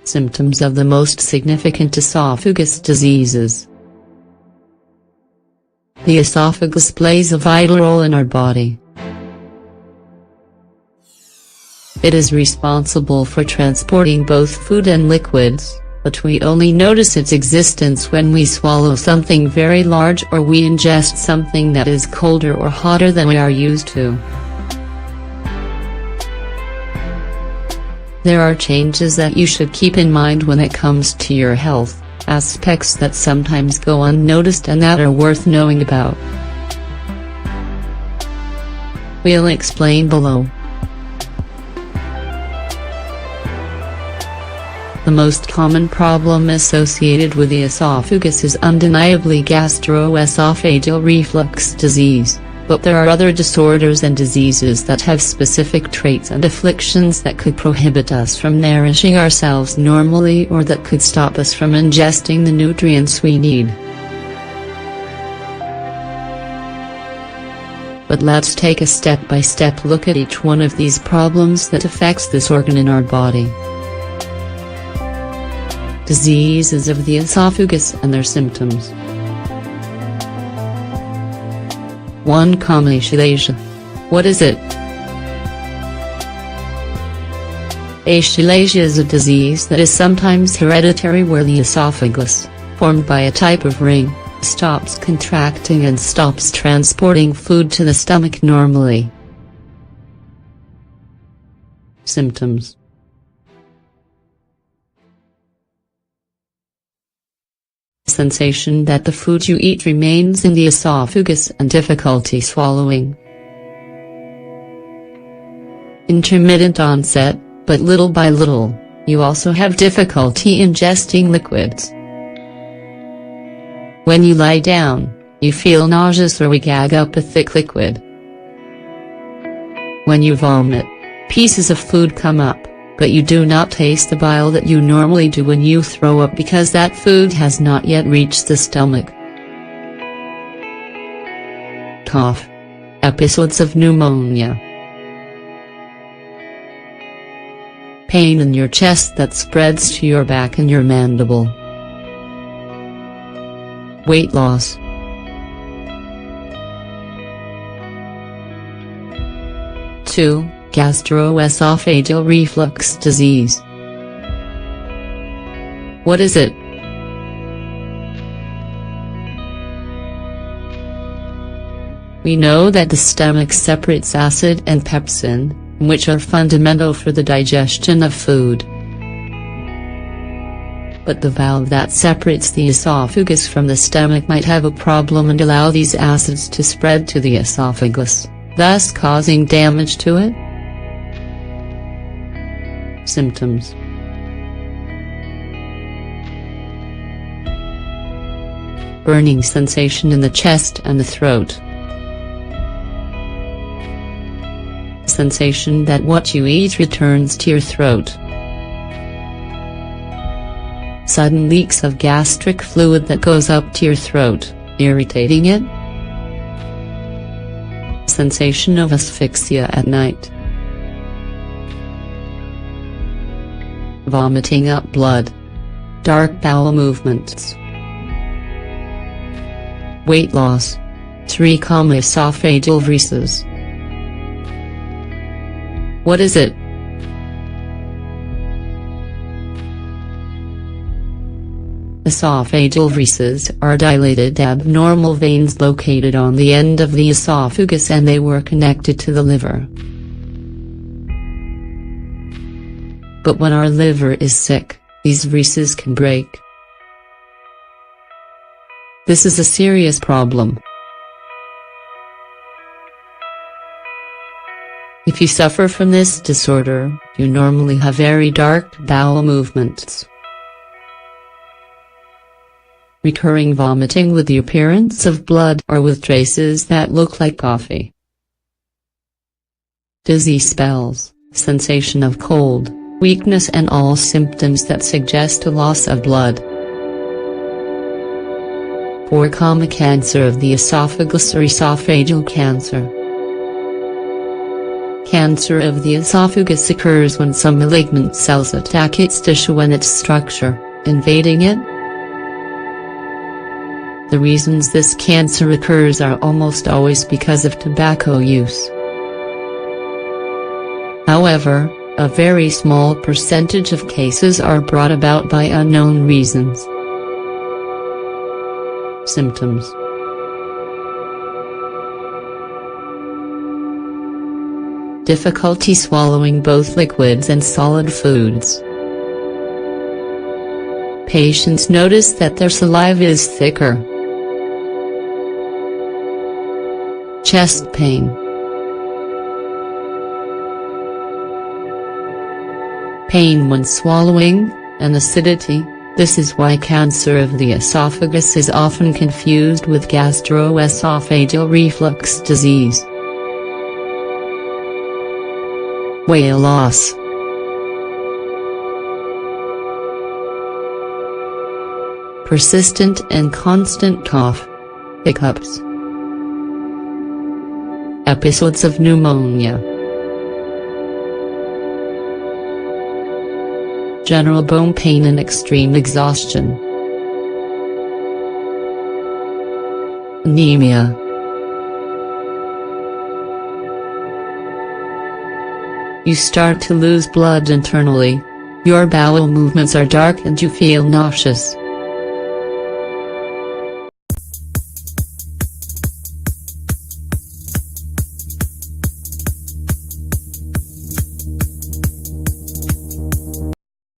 Symptoms of the most significant esophagus diseases. The esophagus plays a vital role in our body. It is responsible for transporting both food and liquids, but we only notice its existence when we swallow something very large or we ingest something that is colder or hotter than we are used to. There are changes that you should keep in mind when it comes to your health, aspects that sometimes go unnoticed and that are worth knowing about. We'll explain below. The most common problem associated with the esophagus is undeniably gastroesophageal reflux disease, but there are other disorders and diseases that have specific traits and afflictions that could prohibit us from nourishing ourselves normally or that could stop us from ingesting the nutrients we need. But let's take a step-by-step look at each one of these problems that affects this organ in our body. Diseases of the esophagus and their symptoms. 1. Achalasia. What is it? Achalasia is a disease that is sometimes hereditary where the esophagus, formed by a type of ring, stops contracting and stops transporting food to the stomach normally. Symptoms. Sensation that the food you eat remains in the esophagus and difficulty swallowing. Intermittent onset, but little by little, you also have difficulty ingesting liquids. When you lie down, you feel nauseous or we gag up a thick liquid. When you vomit, pieces of food come up, but you do not taste the bile that you normally do when you throw up because that food has not yet reached the stomach. Cough. Episodes of pneumonia. Pain in your chest that spreads to your back and your mandible. Weight loss. Two. Gastroesophageal reflux disease. What is it? We know that the stomach separates acid and pepsin, which are fundamental for the digestion of food. But the valve that separates the esophagus from the stomach might have a problem and allow these acids to spread to the esophagus, thus causing damage to it. Symptoms. Burning sensation in the chest and the throat. Sensation that what you eat returns to your throat. Sudden leaks of gastric fluid that goes up to your throat, irritating it. Sensation of asphyxia at night. Vomiting up blood. Dark bowel movements. Weight loss. 3. Esophageal varices. What is it? Esophageal varices are dilated abnormal veins located on the end of the esophagus and they were connected to the liver. But when our liver is sick, these varices can break. This is a serious problem. If you suffer from this disorder, you normally have very dark bowel movements. Recurring vomiting with the appearance of blood or with traces that look like coffee. Dizzy spells, sensation of cold, weakness and all symptoms that suggest a loss of blood. 4. Cancer of the esophagus or esophageal cancer. Cancer of the esophagus occurs when some malignant cells attack its tissue and its structure, invading it. The reasons this cancer occurs are almost always because of tobacco use. However, a very small percentage of cases are brought about by unknown reasons. Symptoms: difficulty swallowing both liquids and solid foods. Patients notice that their saliva is thicker. Chest pain. Pain when swallowing, and acidity. This is why cancer of the esophagus is often confused with gastroesophageal reflux disease. Weight loss. Persistent and constant cough. Hiccups. Episodes of pneumonia. General bone pain and extreme exhaustion. Anemia. You start to lose blood internally. Your bowel movements are dark and you feel nauseous.